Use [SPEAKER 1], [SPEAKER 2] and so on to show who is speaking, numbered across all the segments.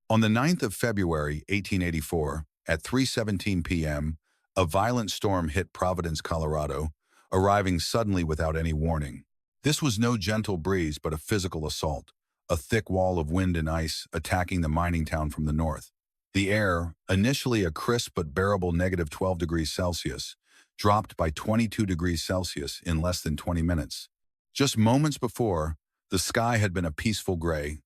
[SPEAKER 1] On the 9th of February, 1884, at 3:17 p.m., a violent storm hit Providence, Colorado, arriving suddenly without any warning. This was no gentle breeze but a physical assault, a thick wall of wind and ice attacking the mining town from the north. The air, initially a crisp but bearable -12 degrees Celsius, dropped by 22 degrees Celsius in less than 20 minutes. Just moments before, the sky had been a peaceful gray.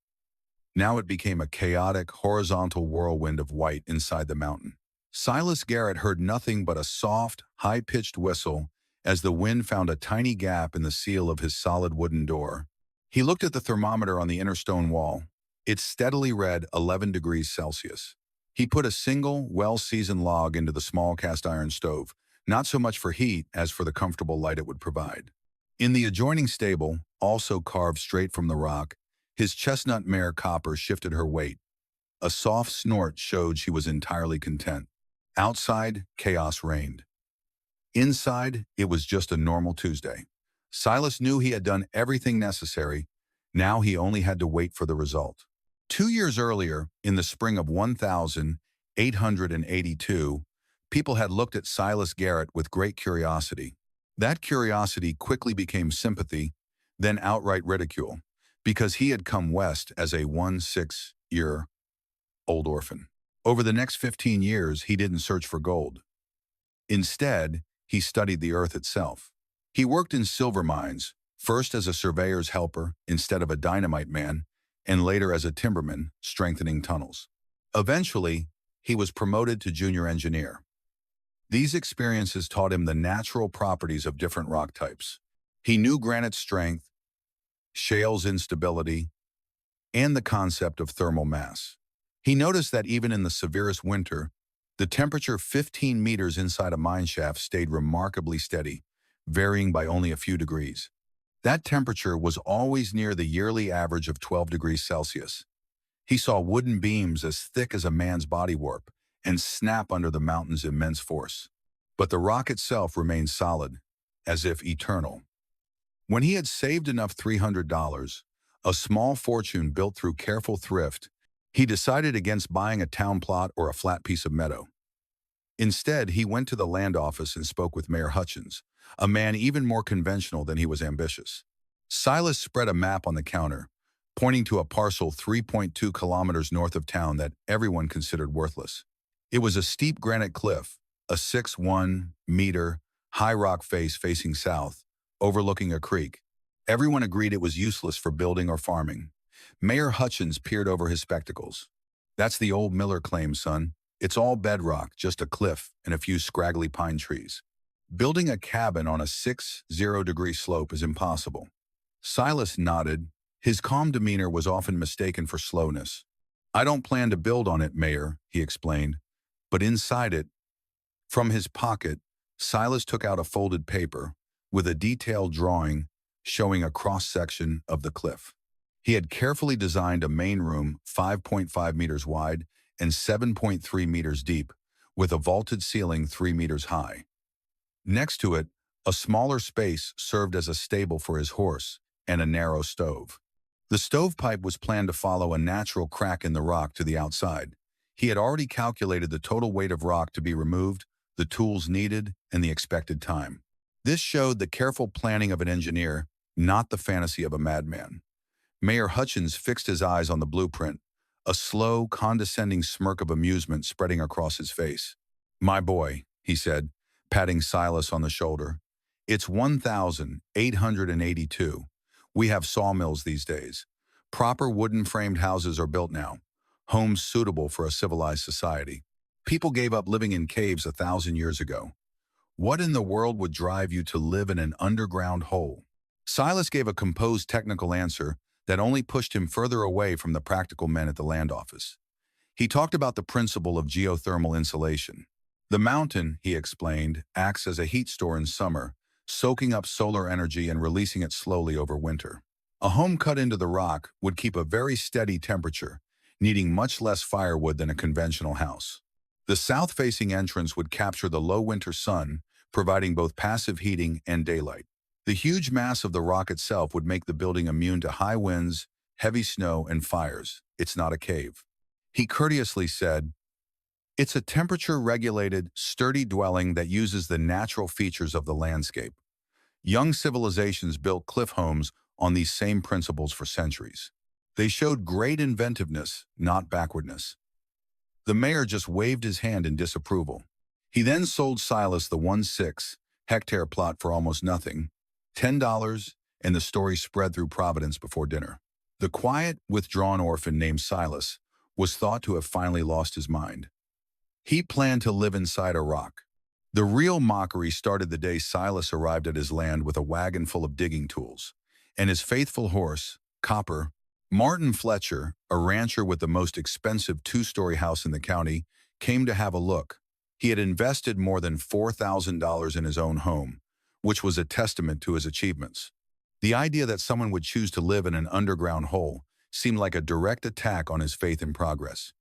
[SPEAKER 1] Now it became a chaotic, horizontal whirlwind of white inside the mountain. Silas Garrett heard nothing but a soft, high-pitched whistle as the wind found a tiny gap in the seal of his solid wooden door. He looked at the thermometer on the inner stone wall. It steadily read 11 degrees Celsius. He put a single, well-seasoned log into the small cast-iron stove, not so much for heat as for the comfortable light it would provide. In the adjoining stable, also carved straight from the rock, his chestnut mare Copper shifted her weight. A soft snort showed she was entirely content. Outside, chaos reigned. Inside, it was just a normal Tuesday. Silas knew he had done everything necessary. Now he only had to wait for the result. 2 years earlier, in the spring of 1882, people had looked at Silas Garrett with great curiosity. That curiosity quickly became sympathy, then outright ridicule, because he had come west as a 16-year-old orphan. Over the next 15 years, he didn't search for gold. Instead, he studied the earth itself. He worked in silver mines, first as a surveyor's helper instead of a dynamite man, and later as a timberman, strengthening tunnels. Eventually, he was promoted to junior engineer. These experiences taught him the natural properties of different rock types. He knew granite's strength, shale's instability, and the concept of thermal mass. He noticed that even in the severest winter, the temperature 15 meters inside a mine shaft stayed remarkably steady, varying by only a few degrees. That temperature was always near the yearly average of 12 degrees Celsius. He saw wooden beams as thick as a man's body warp and snap under the mountain's immense force. But the rock itself remained solid, as if eternal. When he had saved enough $300, a small fortune built through careful thrift, he decided against buying a town plot or a flat piece of meadow. Instead, he went to the land office and spoke with Mayor Hutchins, a man even more conventional than he was ambitious. Silas spread a map on the counter, pointing to a parcel 3.2 kilometers north of town that everyone considered worthless. It was a steep granite cliff, a 6.1-meter high rock face facing south, overlooking a creek. Everyone agreed it was useless for building or farming. Mayor Hutchins peered over his spectacles. "That's the old Miller claim, son. It's all bedrock, just a cliff and a few scraggly pine trees. Building a cabin on a 60-degree slope is impossible." Silas nodded. His calm demeanor was often mistaken for slowness. "I don't plan to build on it, Mayor," he explained. But inside it, from his pocket, Silas took out a folded paper with a detailed drawing showing a cross-section of the cliff. He had carefully designed a main room 5.5 meters wide and 7.3 meters deep, with a vaulted ceiling 3 meters high. Next to it, a smaller space served as a stable for his horse and a narrow stove. The stovepipe was planned to follow a natural crack in the rock to the outside. He had already calculated the total weight of rock to be removed, the tools needed, and the expected time. This showed the careful planning of an engineer, not the fantasy of a madman. Mayor Hutchins fixed his eyes on the blueprint, a slow, condescending smirk of amusement spreading across his face. "My boy," he said, patting Silas on the shoulder, "it's 1882. We have sawmills these days. Proper wooden-framed houses are built now, homes suitable for a civilized society. People gave up living in caves 1,000 years ago. What in the world would drive you to live in an underground hole?" Silas gave a composed technical answer that only pushed him further away from the practical men at the land office. He talked about the principle of geothermal insulation. "The mountain," he explained, "acts as a heat store in summer, soaking up solar energy and releasing it slowly over winter. A home cut into the rock would keep a very steady temperature, needing much less firewood than a conventional house. The south-facing entrance would capture the low winter sun, providing both passive heating and daylight. The huge mass of the rock itself would make the building immune to high winds, heavy snow, and fires. It's not a cave." He courteously said, "It's a temperature-regulated, sturdy dwelling that uses the natural features of the landscape. Young civilizations built cliff homes on these same principles for centuries. They showed great inventiveness, not backwardness." The mayor just waved his hand in disapproval. He then sold Silas the 1.6-hectare plot for almost nothing, $10, and the story spread through Providence before dinner. The quiet, withdrawn orphan named Silas was thought to have finally lost his mind. He planned to live inside a rock. The real mockery started the day Silas arrived at his land with a wagon full of digging tools, and his faithful horse, Copper. Martin Fletcher, a rancher with the most expensive two-story house in the county, came to have a look. He had invested more than $4,000 in his own home, which was a testament to his achievements. The idea that someone would choose to live in an underground hole seemed like a direct attack on his faith in progress.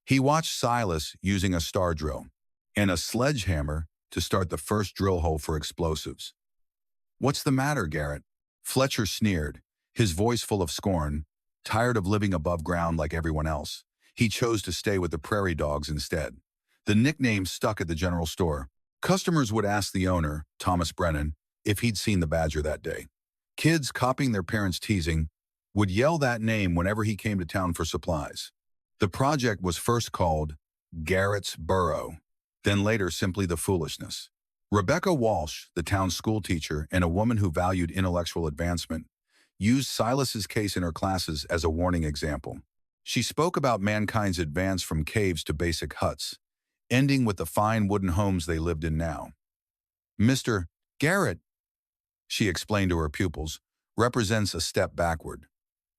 [SPEAKER 1] He watched Silas using a star drill and a sledgehammer to start the first drill hole for explosives. "What's the matter, Garrett?" Fletcher sneered, his voice full of scorn. Tired of living above ground like everyone else, he chose to stay with the prairie dogs instead. The nickname stuck at the general store. Customers would ask the owner, Thomas Brennan, if he'd seen the badger that day. Kids, copying their parents' teasing, would yell that name whenever he came to town for supplies. The project was first called Garrett's Burrow, then later simply The Foolishness. Rebecca Walsh, the town's schoolteacher and a woman who valued intellectual advancement, used Silas's case in her classes as a warning example. She spoke about mankind's advance from caves to basic huts, ending with the fine wooden homes they lived in now. "Mr. Garrett," she explained to her pupils, "represents a step backward,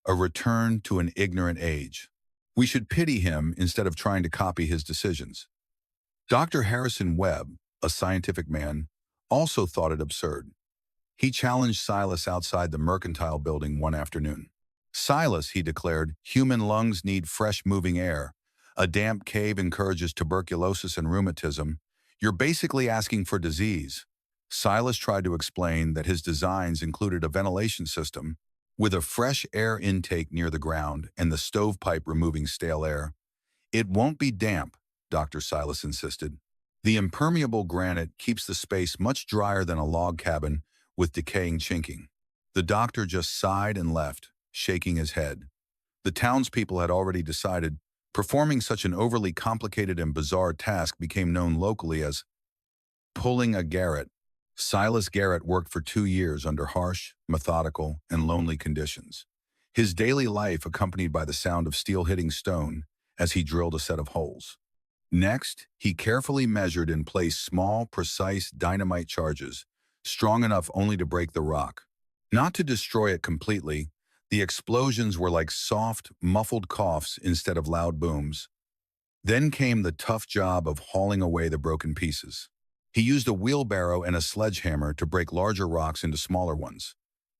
[SPEAKER 1] a return to an ignorant age. We should pity him instead of trying to copy his decisions." Dr. Harrison Webb, a scientific man, also thought it absurd. He challenged Silas outside the mercantile building one afternoon. "Silas," he declared, "human lungs need fresh moving air. A damp cave encourages tuberculosis and rheumatism. You're basically asking for disease." Silas tried to explain that his designs included a ventilation system with a fresh air intake near the ground and the stovepipe removing stale air. "It won't be damp," Dr. Silas insisted. "The impermeable granite keeps the space much drier than a log cabin with decaying chinking." The doctor just sighed and left, shaking his head. The townspeople had already decided performing such an overly complicated and bizarre task became known locally as pulling a Garrett. Silas Garrett worked for 2 years under harsh, methodical, and lonely conditions. His daily life accompanied by the sound of steel hitting stone as he drilled a set of holes. Next, he carefully measured and placed small, precise dynamite charges, strong enough only to break the rock. Not to destroy it completely, the explosions were like soft, muffled coughs instead of loud booms. Then came the tough job of hauling away the broken pieces. He used a wheelbarrow and a sledgehammer to break larger rocks into smaller ones.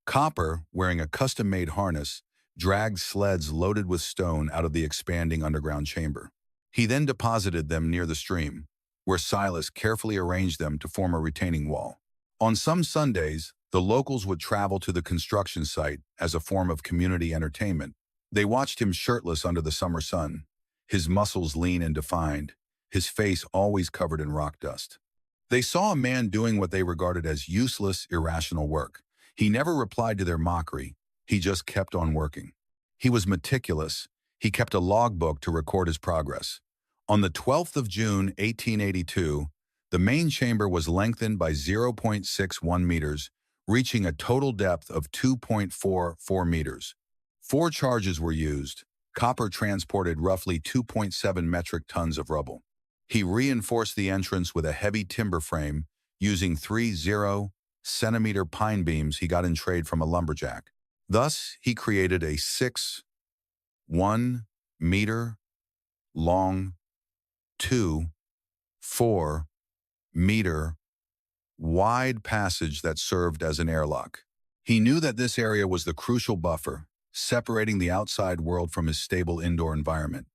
[SPEAKER 1] Copper, wearing a custom-made harness, dragged sleds loaded with stone out of the expanding underground chamber. He then deposited them near the stream, where Silas carefully arranged them to form a retaining wall. On some Sundays, the locals would travel to the construction site as a form of community entertainment. They watched him shirtless under the summer sun, his muscles lean and defined, his face always covered in rock dust. They saw a man doing what they regarded as useless, irrational work. He never replied to their mockery. He just kept on working. He was meticulous. He kept a logbook to record his progress. On the 12th of June, 1882, the main chamber was lengthened by 0.61 meters, reaching a total depth of 2.44 meters. 4 charges were used. Copper transported roughly 2.7 metric tons of rubble. He reinforced the entrance with a heavy timber frame using 3 0-centimeter pine beams he got in trade from a lumberjack. Thus, he created a 6.1-meter long, 2.4-meter wide passage that served as an airlock. He knew that this area was the crucial buffer, separating the outside world from his stable indoor environment.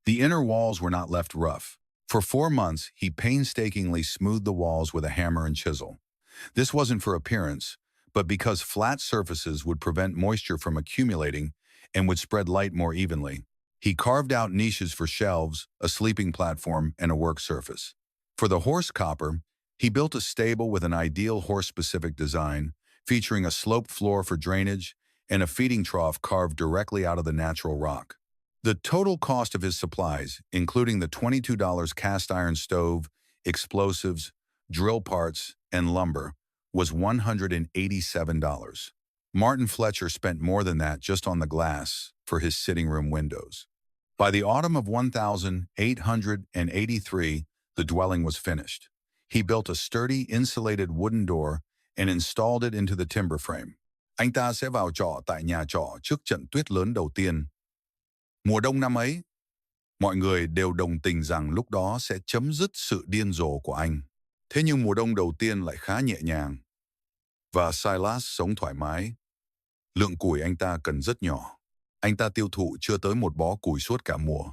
[SPEAKER 1] The inner walls were not left rough. For 4 months, he painstakingly smoothed the walls with a hammer and chisel. This wasn't for appearance, but because flat surfaces would prevent moisture from accumulating and would spread light more evenly. He carved out niches for shelves, a sleeping platform, and a work surface. For the horse copper, he built a stable with an ideal horse-specific design, featuring a sloped floor for drainage and a feeding trough carved directly out of the natural rock. The total cost of his supplies, including the $22 cast iron stove, explosives, drill parts, and lumber, was $187. Martin Fletcher spent more than that just on the glass for his sitting room windows. By the autumn of 1883, the dwelling was finished. He built a sturdy, insulated wooden door and installed it into the timber frame. Anh ta sẽ vào trọ tại nhà trọ trước trận tuyết lớn đầu tiên. Mùa đông năm ấy, mọi người đều đồng tình rằng lúc đó sẽ chấm dứt sự điên rồ của anh. Thế nhưng mùa đông đầu tiên lại khá nhẹ nhàng. Và Silas sống thoải mái. Lượng củi anh ta cần rất nhỏ. Anh ta tiêu thụ chưa tới một bó củi suốt cả mùa.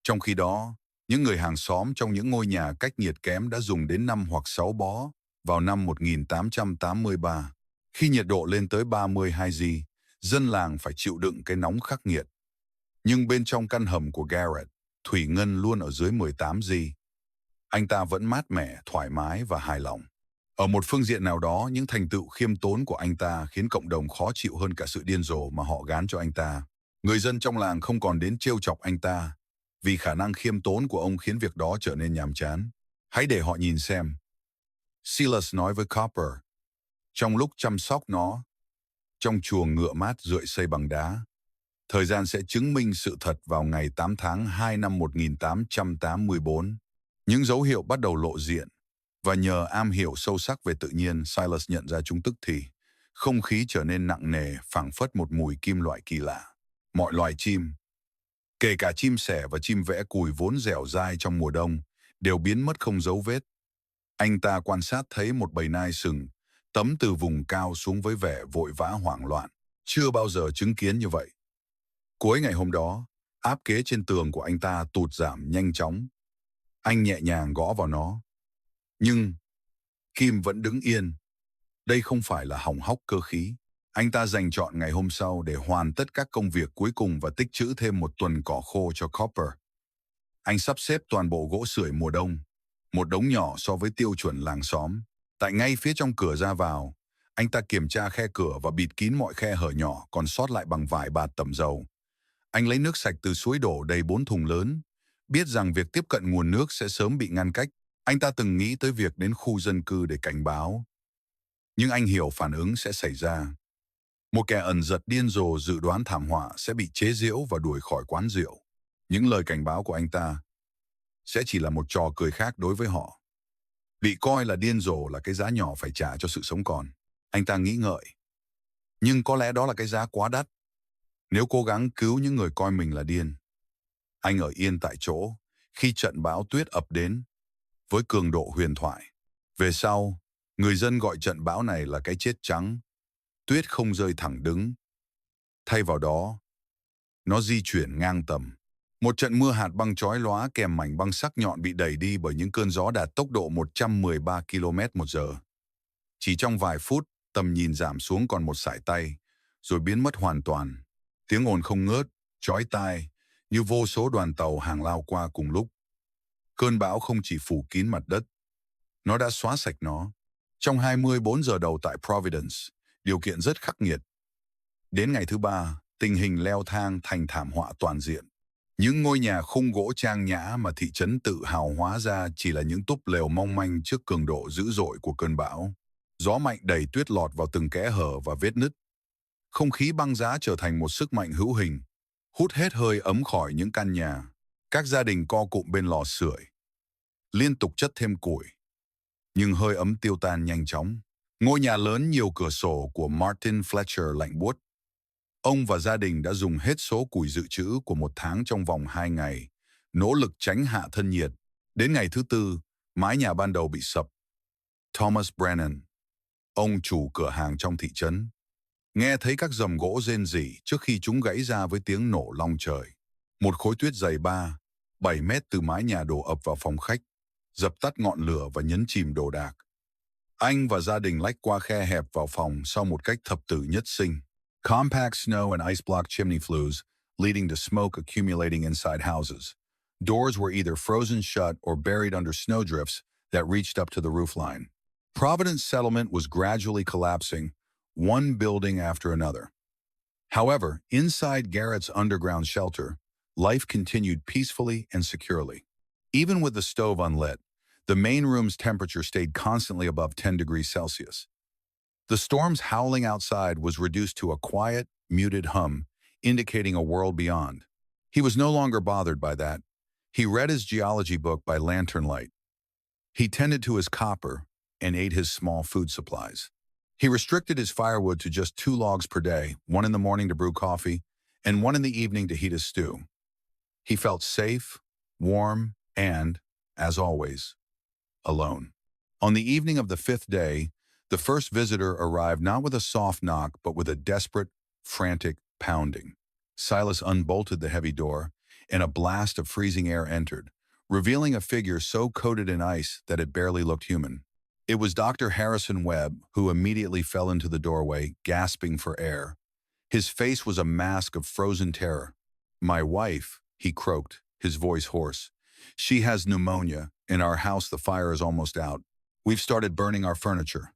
[SPEAKER 1] Trong khi đó, những người hàng xóm trong những ngôi nhà cách nhiệt kém đã dùng đến 5 hoặc 6 bó vào năm 1883. Khi nhiệt độ lên tới 32 G, dân làng phải chịu đựng cái nóng khắc nghiệt. Nhưng bên trong căn hầm của Garrett, thủy ngân luôn ở dưới 18 G. Anh ta vẫn mát mẻ, thoải mái và hài lòng. Ở một phương diện nào đó, những thành tựu khiêm tốn của anh ta khiến cộng đồng khó chịu hơn cả sự điên rồ mà họ gán cho anh ta. Người dân trong làng không còn đến trêu chọc anh ta, vì khả năng khiêm tốn của ông khiến việc đó trở nên nhàm chán. Hãy để họ nhìn xem. Silas nói với Copper, trong lúc chăm sóc nó, trong chuồng ngựa mát rượi xây bằng đá. Thời gian sẽ chứng minh sự thật vào ngày 8 tháng 2 năm 1884. Những dấu hiệu bắt đầu lộ diện, và nhờ am hiểu sâu sắc về tự nhiên, Silas nhận ra chúng tức thì. Không khí trở nên nặng nề, phảng phất một mùi kim loại kỳ lạ. Mọi loài chim, kể cả chim sẻ và chim vẽ cùi vốn dẻo dai trong mùa đông, đều biến mất không dấu vết. Anh ta quan sát thấy một bầy nai sừng, tấm từ vùng cao xuống với vẻ vội vã hoảng loạn. Chưa bao giờ chứng kiến như vậy. Cuối ngày hôm đó, áp kế trên tường của anh ta tụt giảm nhanh chóng. Anh nhẹ nhàng gõ vào nó. Nhưng kim vẫn đứng yên. Đây không phải là hỏng hóc cơ khí. Anh ta dành trọn ngày hôm sau để hoàn tất các công việc cuối cùng và tích trữ thêm một tuần cỏ khô cho Copper. Anh sắp xếp toàn bộ gỗ sưởi mùa đông, một đống nhỏ so với tiêu chuẩn làng xóm. Tại ngay phía trong cửa ra vào, anh ta kiểm tra khe cửa và bịt kín mọi khe hở nhỏ còn sót lại bằng vải bạt tẩm dầu. Anh lấy nước sạch từ suối đổ đầy 4 thùng lớn, biết rằng việc tiếp cận nguồn nước sẽ sớm bị ngăn cách. Anh ta từng nghĩ tới việc đến khu dân cư để cảnh báo. Nhưng anh hiểu phản ứng sẽ xảy ra. Một kẻ ẩn giật điên rồ dự đoán thảm họa sẽ bị chế giễu và đuổi khỏi quán rượu. Những lời cảnh báo của anh ta sẽ chỉ là một trò cười khác đối với họ. Bị coi là điên rồ là cái giá nhỏ phải trả cho sự sống còn. Anh ta nghĩ ngợi. Nhưng có lẽ đó là cái giá quá đắt. Nếu cố gắng cứu những người coi mình là điên. Anh ở yên tại chỗ khi trận bão tuyết ập đến với cường độ huyền thoại. Về sau, người dân gọi trận bão này là cái chết trắng. Tuyết không rơi thẳng đứng. Thay vào đó, nó di chuyển ngang tầm. Một trận mưa hạt băng chói lóa kèm mảnh băng sắc nhọn bị đẩy đi bởi những cơn gió đạt tốc độ 113 km/h. Chỉ trong vài phút, tầm nhìn giảm xuống còn một sải tay, rồi biến mất hoàn toàn. Tiếng ồn không ngớt, chói tai, như vô số đoàn tàu hàng lao qua cùng lúc. Cơn bão không chỉ phủ kín mặt đất, nó đã xóa sạch nó. Trong 24 giờ đầu tại Providence, điều kiện rất khắc nghiệt. Đến ngày thứ 3, tình hình leo thang thành thảm họa toàn diện. Những ngôi nhà khung gỗ trang nhã mà thị trấn tự hào hóa ra chỉ là những túp lều mong manh trước cường độ dữ dội của cơn bão. Gió mạnh đẩy tuyết lọt vào từng kẽ hở và vết nứt. Không khí băng giá trở thành một sức mạnh hữu hình, hút hết hơi ấm khỏi những căn nhà. Các gia đình co cụm bên lò sưởi, liên tục chất thêm củi. Nhưng hơi ấm tiêu tan nhanh chóng. Ngôi nhà lớn nhiều cửa sổ của Martin Fletcher lạnh buốt. Ông và gia đình đã dùng hết số củi dự trữ của một tháng trong vòng 2 ngày, nỗ lực tránh hạ thân nhiệt. Đến ngày thứ 4, mái nhà ban đầu bị sập. Thomas Brennan, ông chủ cửa hàng trong thị trấn, nghe thấy các dầm gỗ rên rỉ trước khi chúng gãy ra với tiếng nổ long trời. Một khối tuyết dày 3-7 mét từ mái nhà đổ ập vào phòng khách, dập tắt ngọn lửa và nhấn chìm đồ đạc. Anh và gia đình lách qua khe hẹp vào phòng sau một cách thập tử nhất sinh. Compact snow and ice block chimney flues leading to smoke accumulating inside houses. Doors were either frozen shut or buried under snowdrifts that reached up to the roofline. Providence settlement was gradually collapsing, one building after another. However, inside Garrett's underground shelter, life continued peacefully and securely. Even with the stove unlit, the main room's temperature stayed constantly above 10 degrees Celsius. The storm's howling outside was reduced to a quiet, muted hum, indicating a world beyond. He was no longer bothered by that. He read his geology book by lantern light. He tended to his copper and ate his small food supplies. He restricted his firewood to just 2 logs per day, one in the morning to brew coffee, and one in the evening to heat his stew. He felt safe, warm, and, as always, alone. On the evening of the 5th day, the first visitor arrived not with a soft knock, but with a desperate, frantic pounding. Silas unbolted the heavy door, and a blast of freezing air entered, revealing a figure so coated in ice that it barely looked human. It was Dr. Harrison Webb, who immediately fell into the doorway, gasping for air. His face was a mask of frozen terror. "My wife," he croaked, his voice hoarse. "She has pneumonia. In our house, the fire is almost out. We've started burning our furniture.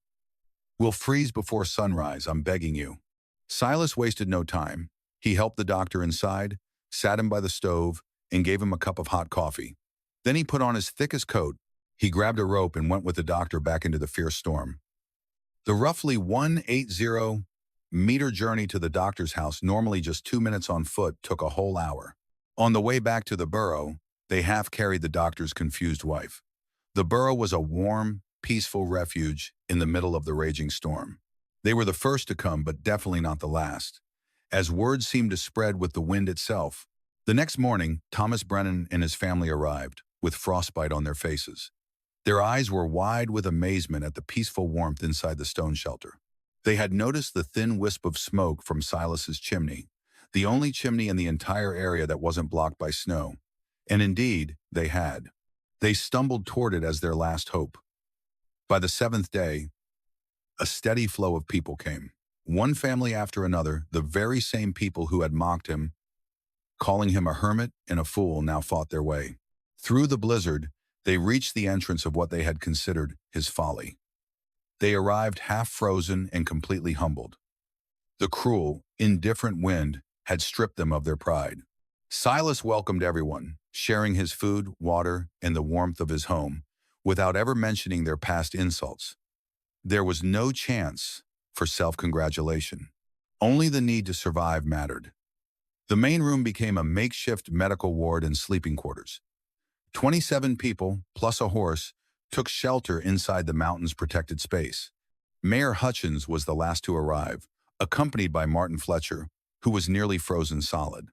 [SPEAKER 1] We'll freeze before sunrise, I'm begging you." Silas wasted no time. He helped the doctor inside, sat him by the stove, and gave him a cup of hot coffee. Then he put on his thickest coat. He grabbed a rope and went with the doctor back into the fierce storm. The roughly 180-meter journey to the doctor's house, normally just 2 minutes on foot, took a whole hour. On the way back to the burrow, they half-carried the doctor's confused wife. The burrow was a warm, peaceful refuge in the middle of the raging storm. They were the first to come, but definitely not the last, as word seemed to spread with the wind itself. The next morning, Thomas Brennan and his family arrived, with frostbite on their faces. Their eyes were wide with amazement at the peaceful warmth inside the stone shelter. They had noticed the thin wisp of smoke from Silas's chimney, the only chimney in the entire area that wasn't blocked by snow. And indeed, they had. They stumbled toward it as their last hope. By the 7th day, a steady flow of people came. One family after another, the very same people who had mocked him, calling him a hermit and a fool, now fought their way. Through the blizzard, they reached the entrance of what they had considered his folly. They arrived half-frozen and completely humbled. The cruel, indifferent wind had stripped them of their pride. Silas welcomed everyone, sharing his food, water, and the warmth of his home, without ever mentioning their past insults. There was no chance for self-congratulation. Only the need to survive mattered. The main room became a makeshift medical ward and sleeping quarters. 27 people, plus a horse, took shelter inside the mountain's protected space. Mayor Hutchins was the last to arrive, accompanied by Martin Fletcher, who was nearly frozen solid.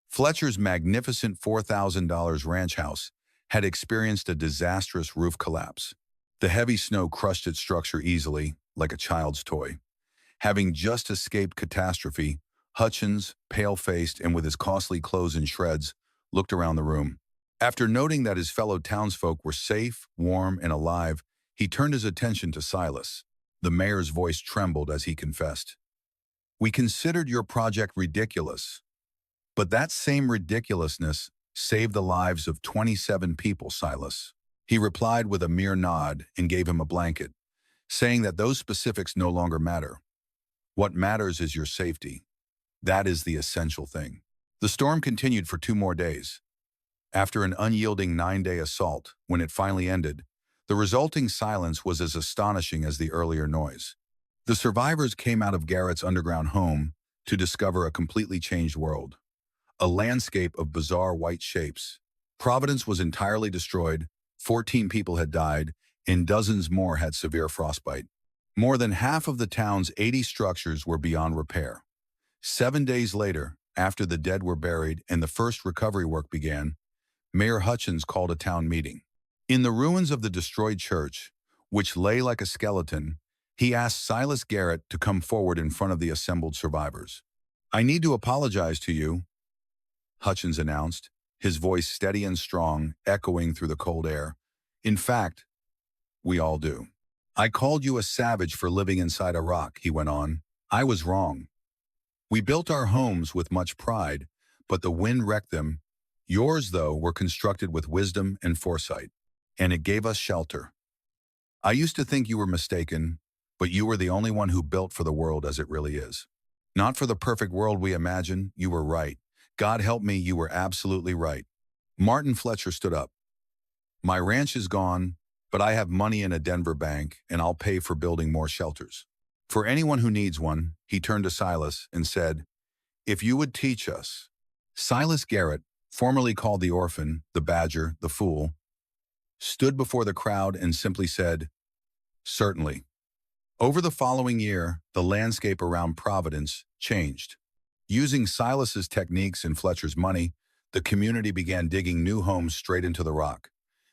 [SPEAKER 1] Fletcher's magnificent $4,000 ranch house had experienced a disastrous roof collapse. The heavy snow crushed its structure easily, like a child's toy. Having just escaped catastrophe, Hutchins, pale-faced and with his costly clothes in shreds, looked around the room. After noting that his fellow townsfolk were safe, warm, and alive, he turned his attention to Silas. The mayor's voice trembled as he confessed. "We considered your project ridiculous, but that same ridiculousness saved the lives of 27 people, Silas." He replied with a mere nod and gave him a blanket, saying that those specifics no longer matter. What matters is your safety. That is the essential thing. The storm continued for 2 more days. After an unyielding 9-day assault, when it finally ended, the resulting silence was as astonishing as the earlier noise. The survivors came out of Garrett's underground home to discover a completely changed world. A landscape of bizarre white shapes. Providence was entirely destroyed, 14 people had died, and dozens more had severe frostbite. More than half of the town's 80 structures were beyond repair. 7 days later, after the dead were buried and the first recovery work began, Mayor Hutchins called a town meeting. In the ruins of the destroyed church, which lay like a skeleton, he asked Silas Garrett to come forward in front of the assembled survivors. "I need to apologize to you," Hutchins announced, his voice steady and strong, echoing through the cold air. "In fact, we all do. I called you a savage for living inside a rock," he went on. "I was wrong. We built our homes with much pride, but the wind wrecked them. Yours, though, were constructed with wisdom and foresight, and it gave us shelter. I used to think you were mistaken, but you were the only one who built for the world as it really is. Not for the perfect world we imagine, you were right. God help me, you were absolutely right. Martin Fletcher stood up. My ranch is gone, but I have money in a Denver bank, and I'll pay for building more shelters. For anyone who needs one, he turned to Silas and said, if you would teach us. Silas Garrett, formerly called the Orphan, the Badger, the Fool, stood before the crowd and simply said, certainly. Over the following year, the landscape around Providence changed. Using Silas's techniques and Fletcher's money, the community began digging new homes straight into the rock.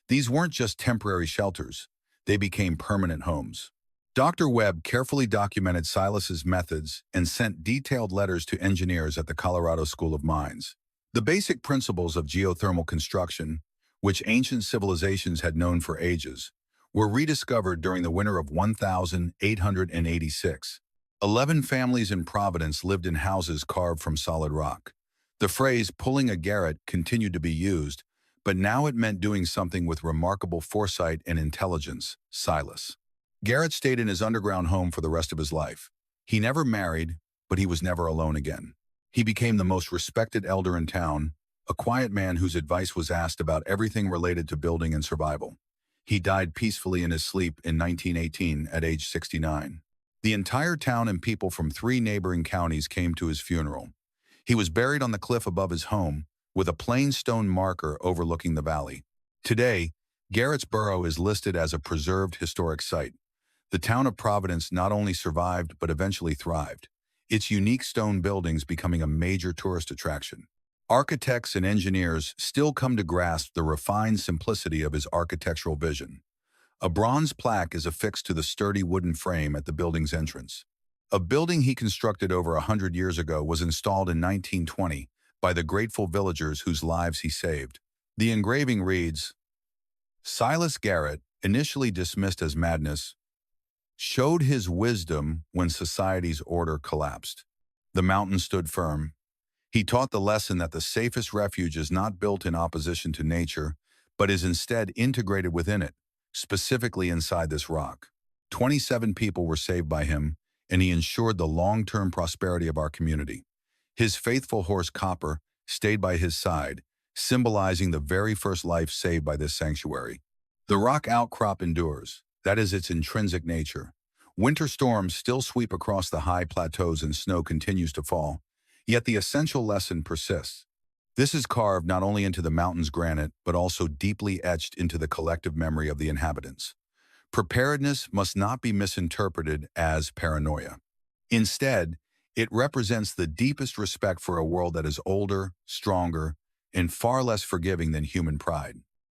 [SPEAKER 1] These weren't just temporary shelters, they became permanent homes. Dr. Webb carefully documented Silas's methods and sent detailed letters to engineers at the Colorado School of Mines. The basic principles of geothermal construction, which ancient civilizations had known for ages, were rediscovered during the winter of 1886. 11 families in Providence lived in houses carved from solid rock. The phrase pulling a Garrett continued to be used, but now it meant doing something with remarkable foresight and intelligence. Silas Garrett stayed in his underground home for the rest of his life. He never married, but he was never alone again. He became the most respected elder in town, a quiet man whose advice was asked about everything related to building and survival. He died peacefully in his sleep in 1918 at age 69. The entire town and people from 3 neighboring counties came to his funeral. He was buried on the cliff above his home, with a plain stone marker overlooking the valley. Today, Garrett's burrow is listed as a preserved historic site. The town of Providence not only survived but eventually thrived, its unique stone buildings becoming a major tourist attraction. Architects and engineers still come to grasp the refined simplicity of his architectural vision. A bronze plaque is affixed to the sturdy wooden frame at the building's entrance. A building he constructed over 100 years ago was installed in 1920 by the grateful villagers whose lives he saved. The engraving reads, Silas Garrett, initially dismissed as madness, showed his wisdom when society's order collapsed. The mountain stood firm. He taught the lesson that the safest refuge is not built in opposition to nature, but is instead integrated within it, specifically inside this rock. 27 people were saved by him, and he ensured the long-term prosperity of our community. His faithful horse Copper stayed by his side, symbolizing the very first life saved by this sanctuary. The rock outcrop endures, that is its intrinsic nature. Winter storms still sweep across the high plateaus and snow continues to fall, yet the essential lesson persists. This is carved not only into the mountain's granite, but also deeply etched into the collective memory of the inhabitants. Preparedness must not be misinterpreted as paranoia. Instead, it represents the deepest respect for a world that is older, stronger, and far less forgiving than human pride.